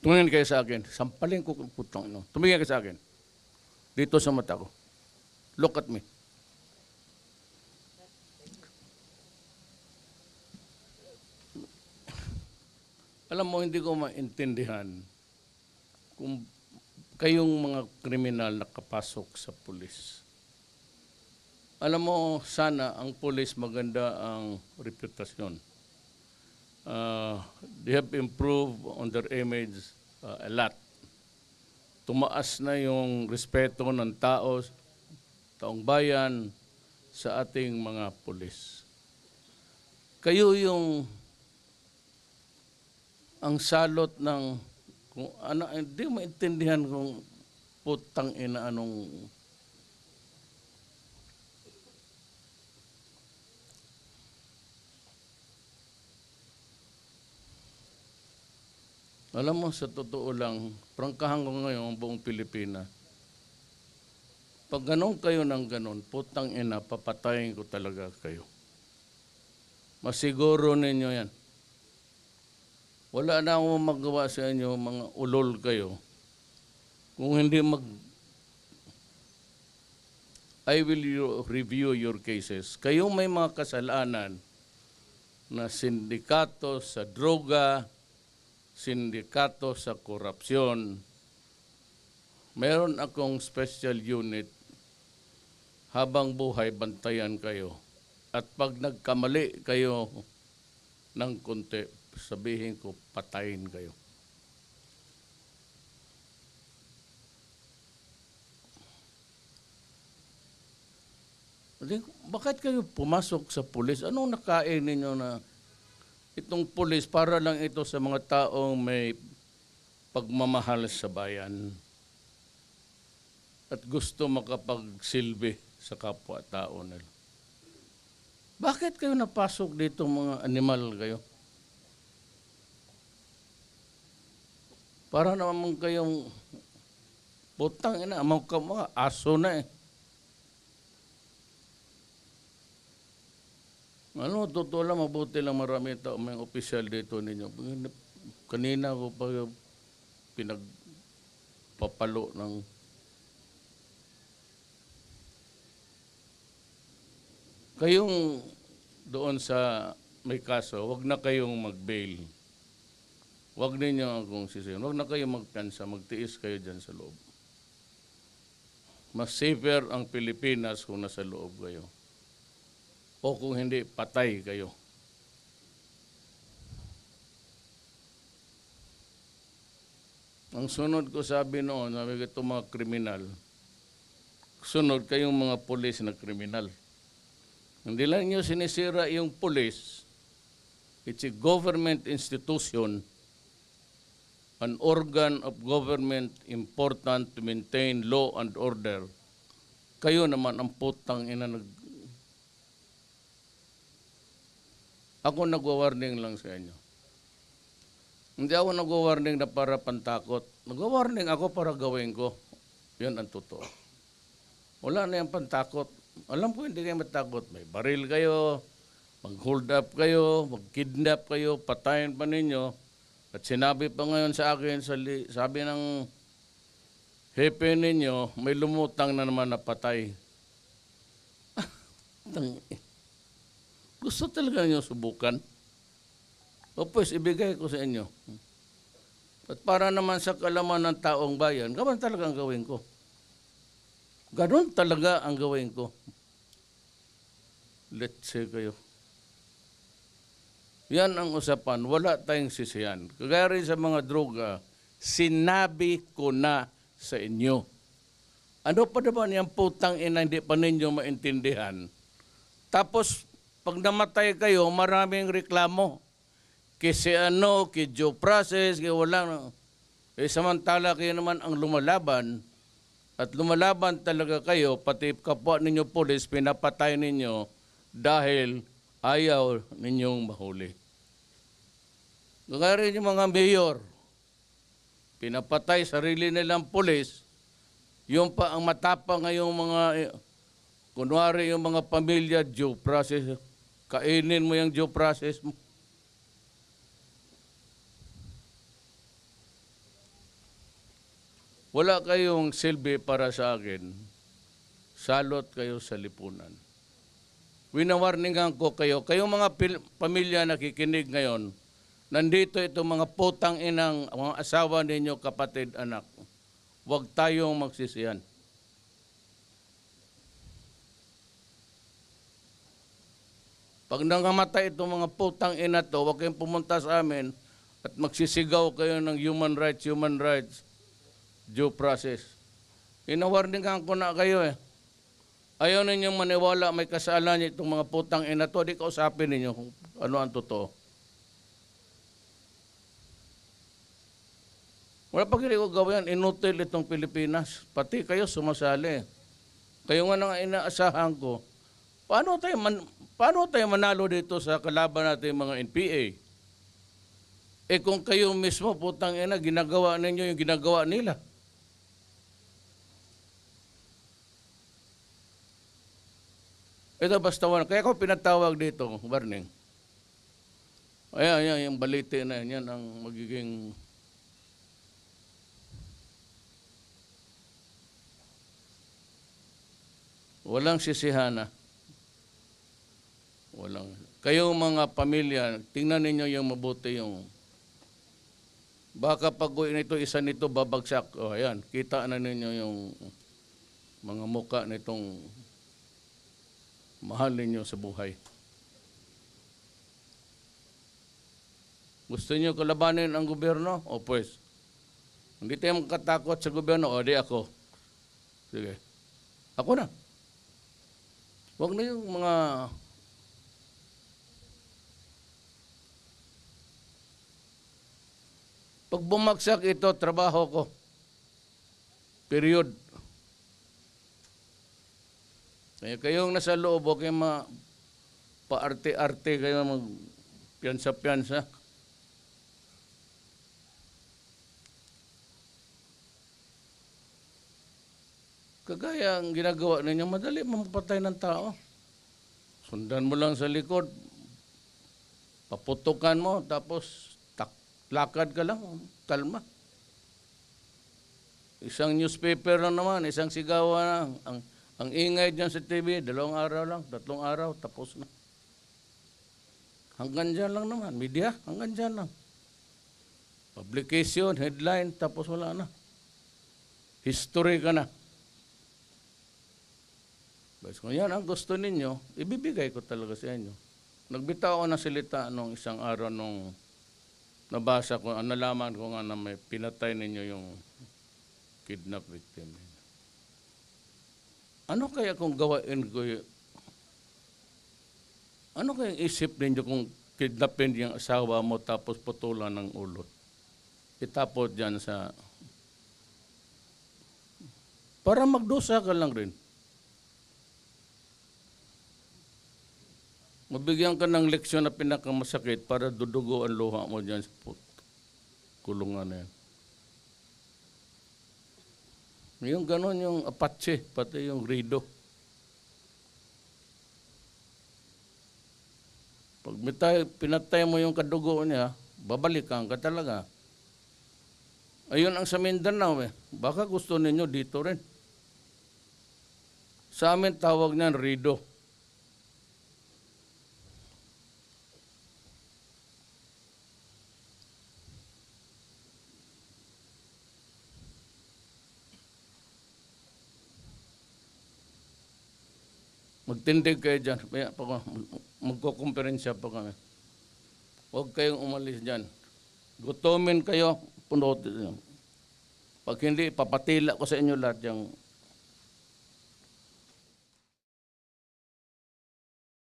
Tumingin kayo sa akin. Sampalin ko kung putang ino. Tumingin kayo sa akin. Dito sa mata ko. Look at me. Alam mo, hindi ko maintindihan kung kayong mga kriminal nakapasok sa pulis. Alam mo, sana ang pulis maganda ang reputasyon. They have improved on their image a lot. Tumaas na yung respeto ng taong bayan sa ating mga pulis. Kayo yung ang salot ng kung ano, hindi maintindihan kung putang ina anong alam mo, sa totoo lang, prangkahan ko ngayon ang buong Pilipinas. Pag ganun kayo ng ganun, putang ina, papatayin ko talaga kayo. Masiguro ninyo yan. Wala na akong magawa sa inyo, mga ulol kayo. Kung hindi I will review your cases. Kayo may mga kasalanan na sindikato sa droga, sindikato sa korupsyon. Meron akong special unit, habang buhay, bantayan kayo. At pag nagkamali kayo ng konti, sabihin ko, patayin kayo. Bakit kayo pumasok sa pulis? Anong nakain ninyo na itong pulis para lang ito sa mga taong may pagmamahal sa bayan at gusto makapagsilbi sa kapwa-tao nila? Bakit kayo napasok dito, mga animal kayo? Para naman kayong putang ina, mga aso na eh. Ano, totoo lang, mabuti lang marami tao, may opisyal dito ninyo. Kanina ko pa pinagpapalo ng kayong doon sa may kaso, wag na kayong mag-bail. Wag ninyo akong sisihin. Wag na kayong magpiansa, magtiis kayo dyan sa loob. Mas safer ang Pilipinas kung nasa loob kayo. O kung hindi, patay kayo. Ang sunod ko sabi noon, sabi ko itong mga kriminal, sunod kayong mga pulis na kriminal. Hindi lang nyo sinisira yung pulis. It's a government institution, an organ of government important to maintain law and order. Kayo naman ang putang ina Ako nagwa-warning lang sa inyo. Hindi ako nagwa-warning na para pantakot. Nagwa-warning ako para gawin ko. Yan ang totoo. Wala na yung pantakot. Alam ko hindi kayo matakot. May baril kayo, mag-hold up kayo, mag-kidnap kayo, patayin pa ninyo. At sinabi pa ngayon sa akin, sabi ng hepe ninyo, may lumutang na naman na patay. Gusto talaga niyo subukan? O pues, ibigay ko sa inyo. At para naman sa kalaman ng taong bayan, ganon talaga ang gawin ko. Ganon talaga ang gawin ko. Let's say kayo. Yan ang usapan. Wala tayong sisiyan. Kagaya rin sa mga droga, sinabi ko na sa inyo. Ano pa naman yung putang ina hindi pa ninyo maintindihan? Tapos, pag namatay kayo, maraming reklamo. Kasi ano, kay due process, kay walang. Samantala kayo naman ang lumalaban. At lumalaban talaga kayo, pati kapwa ninyo pulis, pinapatay ninyo dahil ayaw ninyong mahuli. Kaya rin yung mga mayor, pinapatay sarili nilang pulis, yung pa ang matapang ngayong mga, kunwari yung mga pamilya, due process, kainin mo yung due process mo. wala kayong silbi para sa akin, salot kayo sa lipunan. Winawarningan ko kayo, kayong mga pamilya nakikinig ngayon, nandito itong mga putang inang, mga asawa ninyo, kapatid, anak. Huwag tayong magsisihan. Pag nangamatay itong mga putang ina to, huwag kayong pumunta sa amin at magsisigaw kayo ng human rights, due process. Inawarningan ko na kayo eh. Ayaw ninyong maniwala may kasalanan niya itong mga putang ina to, di kausapin ninyo kung ano ang totoo. Wala pag hindi ko gawin, inutil itong Pilipinas. Pati kayo sumasali. Kayo nga nang inaasahan ko, paano tayo manalo dito sa kalaban natin mga NPA? Eh kung kayo mismo, putang ina, ginagawa ninyo yung ginagawa nila. Ito basta wala. Kaya ako pinatawag dito, warning. Ayan, yung balite na yan ang magiging walang sisihana. Walang. Kayong mga pamilya, tingnan ninyo yung mabuti yung baka pag ito, isa nito babagsak. O ayan, kita na ninyo yung mga muka nitong mahal ninyo sa buhay. Gusto niyo kalabanin ang gobyerno? O pues, hindi tayo makatakot sa gobyerno. O di ako. Sige. Ako na. Huwag na yung mga pag bumagsak ito, trabaho ko. Period. Kaya kayong nasa loob, huwag kayong paarte-arte, kayo mag-piyansa-piyansa. Kagaya ang ginagawa ninyo, madali mamapatay ng tao. Sundan mo lang sa likod, paputukan mo, tapos lakad ka lang, kalma. Isang newspaper lang naman, isang sigawan lang. Ang ingay dyan sa TV, 2 araw lang, 3 araw, tapos na. Hanggang dyan lang naman, media, hanggang dyan lang. Publication, headline, tapos wala na. History ka na. Bas, kung yan ang gusto ninyo, ibibigay ko talaga sa inyo. Nagbitaw ako ng salita nung isang araw nung nabasa ko, nalaman ko nga na may pinatay ninyo yung kidnap victim. Ano kaya kung gawain ko yun? Ano kaya isip ninyo kung kidnapin yung asawa mo tapos putulan ng ulo? Itapot dyan sa... Para magdusa ka lang rin. Mabigyan ka ng leksyon na pinakamasakit para dudugo ang luha mo dyan sa kulungan na yan. Yung ganon yung Apache, pati yung Rido. Pag pinatay mo yung kadugo niya, babalikan ka talaga. Ayun ang sa Mindanao eh. Baka gusto ninyo dito rin. Sa amin tawag niyan Rido. Magtindig kayo dyan. Magkukumperensya pa kami. Huwag kayong umalis dyan. Gutumin kayo, punot. Pag hindi, papatila ko sa inyo lahat yung